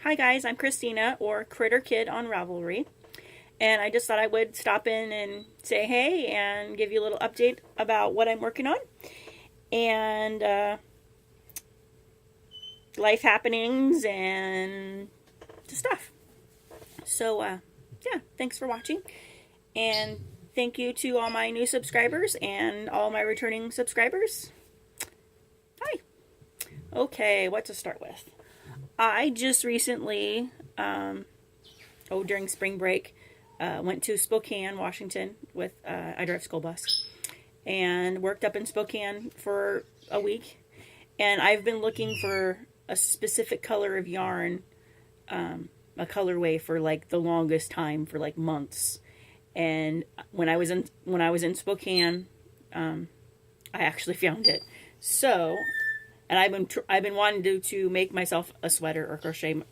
Hi guys, I'm Christina, or Critter Kid on Ravelry, and I just thought I would stop in and say hey and give you a little update about what I'm working on and life happenings and stuff. So, yeah, thanks for watching, and thank you to all my new subscribers and all my returning subscribers. Hi. Okay, what to start with? I just recently, during spring break, went to Spokane, Washington with, I drive school bus, and worked up in Spokane for a week. And I've been looking for a specific color of yarn, a colorway for like the longest time, for like months. And when I was in Spokane, I actually found it. So, and I've been wanting to make myself a sweater or crochet. It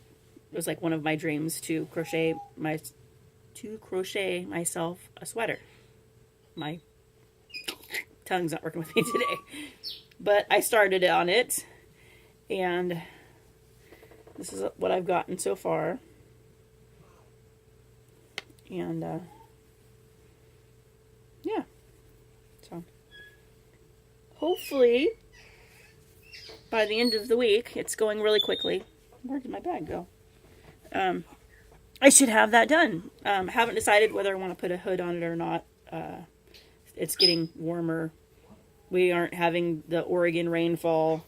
was like one of my dreams to crochet myself a sweater. My tongue's not working with me today, but I started on it, and this is what I've gotten so far. And yeah, so hopefully by the end of the week, it's going really quickly. Where did my bag go? I should have that done. Haven't decided whether I want to put a hood on it or not. It's getting warmer. We aren't having the Oregon rainfall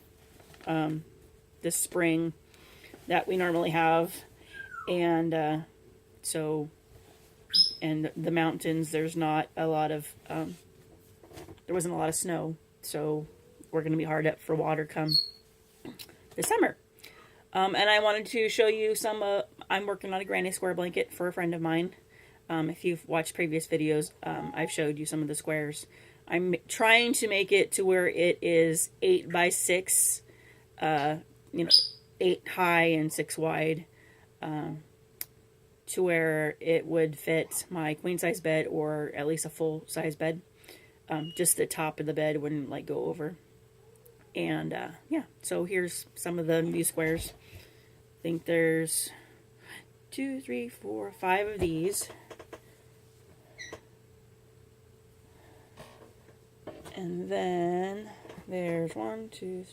this spring that we normally have. And so, and the mountains, there's not a lot of, there wasn't a lot of snow. So we're going to be hard up for water come this summer. And I wanted to show you some, I'm working on a granny square blanket for a friend of mine. If you've watched previous videos, I've showed you some of the squares. I'm trying to make it to where it is 8 by 6, 8 high and 6 wide, to where it would fit my queen size bed, or at least a full size bed. Just the top of the bed wouldn't like go over. And yeah, so here's some of the new squares. I think there's 2, 3, 4, 5 of these. And then there's 1, 2,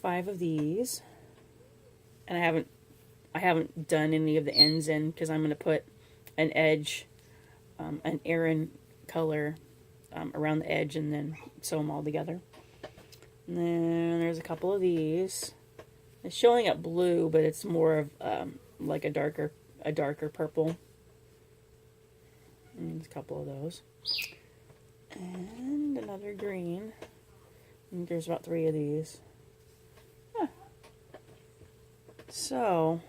5 of these. And I haven't done any of the ends in, because I'm going to put an edge, an Aran color around the edge, and then sew them all together. And then there's a couple of these. It's showing up blue, but it's more of like a darker purple. And there's a couple of those. And another green. And there's about 3 of these. Huh. So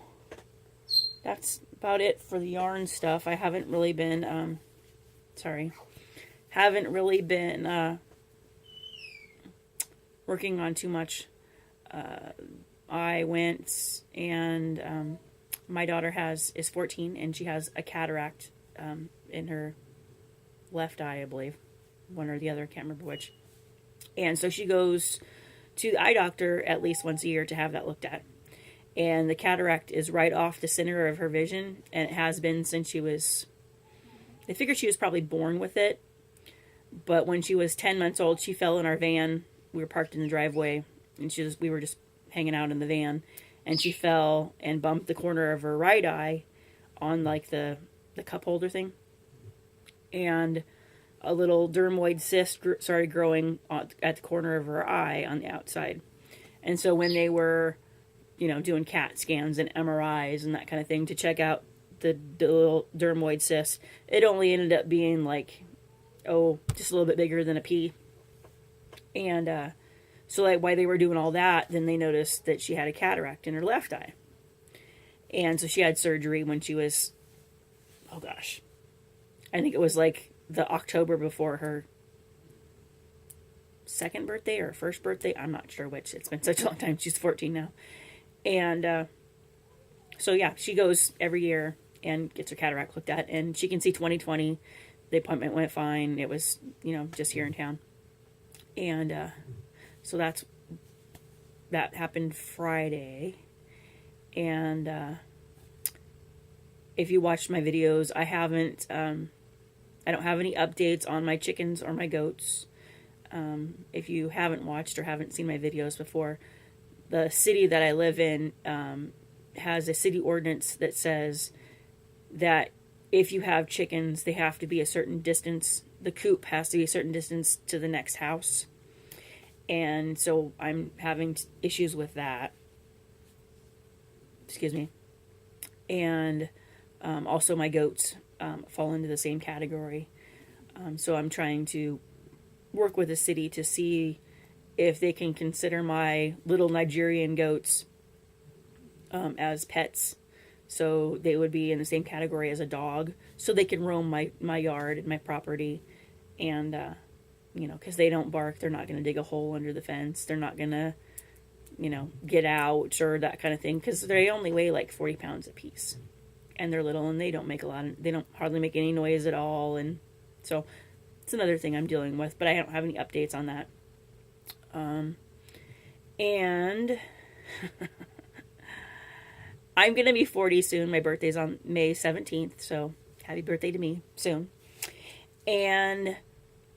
that's about it for the yarn stuff. I haven't really been working on too much. I went and my daughter is 14, and she has a cataract in her left eye, I believe. One or the other, I can't remember which. And so she goes to the eye doctor at least once a year to have that looked at. And the cataract is right off the center of her vision, and it has been since she was, they figured she was probably born with it. But when she was 10 months old, she fell in our van. We were parked in the driveway, and we were just hanging out in the van, and she fell and bumped the corner of her right eye on like the cup holder thing. And a little dermoid cyst started growing at the corner of her eye on the outside. And so when they were, doing CAT scans and MRIs and that kind of thing to check out the little dermoid cyst, it only ended up being like, just a little bit bigger than a pea. And so like while they were doing all that, then they noticed that she had a cataract in her left eye. And so she had surgery when she was, I think it was like the October before her second birthday or first birthday. I'm not sure which. It's been such a long time. She's 14 now. And so yeah, she goes every year and gets her cataract looked at, and she can see 20/20. The appointment went fine. It was, just here in town. And so that happened Friday. And if you watched my videos, I don't have any updates on my chickens or my goats. If you haven't watched or haven't seen my videos before, the city that I live in has a city ordinance that says that if you have chickens, they have to be a certain distance. The coop has to be a certain distance to the next house. And so I'm having issues with that. Excuse me. And also my goats fall into the same category. So I'm trying to work with the city to see if they can consider my little Nigerian goats as pets. So they would be in the same category as a dog. So they can roam my yard and my property. And, because they don't bark, they're not going to dig a hole under the fence. They're not going to, get out or that kind of thing. Because they only weigh like 40 pounds a piece. And they're little and they don't they don't hardly make any noise at all. And so it's another thing I'm dealing with. But I don't have any updates on that. And I'm going to be 40 soon. My birthday's on May 17th. So happy birthday to me soon. And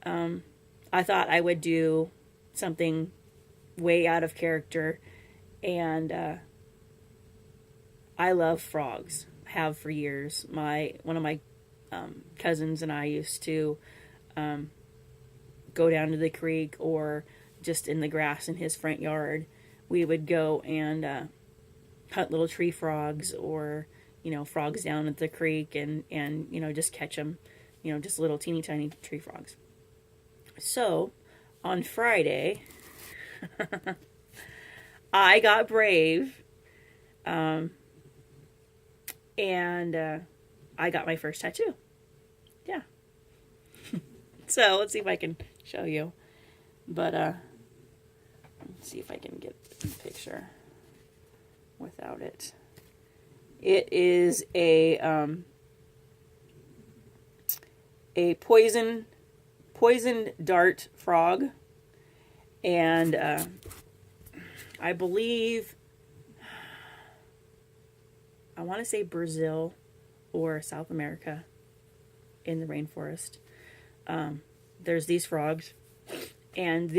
I thought I would do something way out of character. And I love frogs. Have for years. One of my cousins and I used to go down to the creek or just in the grass in his front yard. We would go and hunt little tree frogs or frogs down at the creek and just catch them, just little teeny tiny tree frogs. So on Friday I got brave and I got my first tattoo. Yeah. So let's see if I can show you. But let's see if I can get a picture without it. It is a poison dart frog, and I believe I want to say Brazil or South America in the rainforest. There's these frogs, and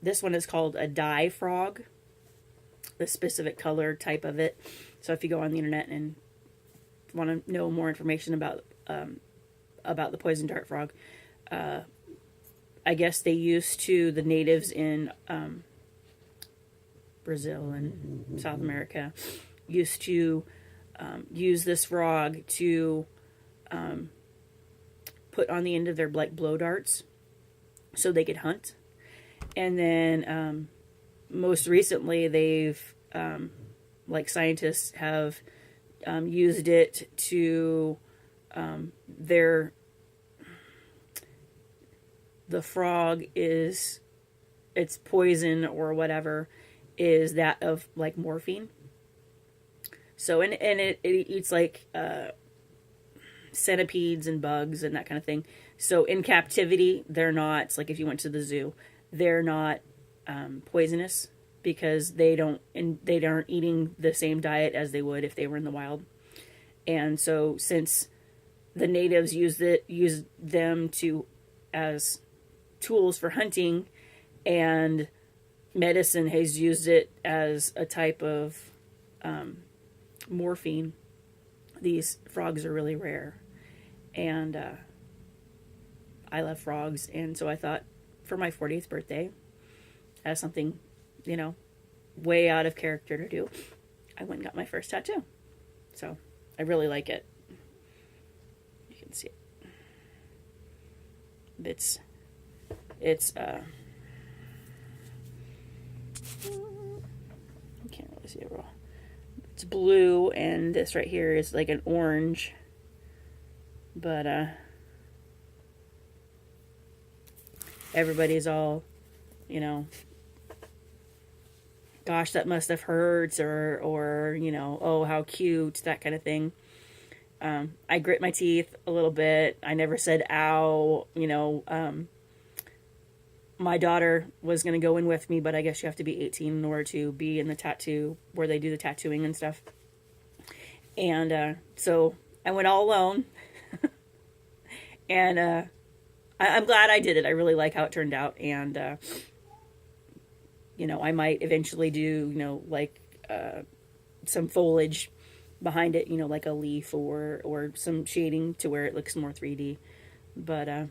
this one is called a dye frog, the specific color type of it. So if you go on the internet and want to know more information about the poison dart frog, I guess the natives in Brazil and South America used to use this frog to put on the end of their blow darts so they could hunt. And then most recently they've scientists have used it to the frog is its poison or whatever is that of like morphine. So and it eats like centipedes and bugs and that kind of thing. So in captivity, they're not, like if you went to the zoo, they're not poisonous because they aren't eating the same diet as they would if they were in the wild. And so since the natives use them as tools for hunting, and medicine has used it as a type of morphine, these frogs are really rare. And I love frogs, and so I thought for my 40th birthday, as something, way out of character to do, I went and got my first tattoo. So I really like it. You can see it. It's I can't really see it real. It's blue, and this right here is like an orange. But everybody's all, gosh, that must have hurt, or oh, how cute, that kind of thing. I grit my teeth a little bit. I never said ow, my daughter was going to go in with me, but I guess you have to be 18 in order to be in the tattoo where they do the tattooing and stuff. And so I went all alone. And I'm glad I did it. I really like how it turned out. And, I might eventually do, like some foliage behind it, like a leaf or some shading to where it looks more 3D. But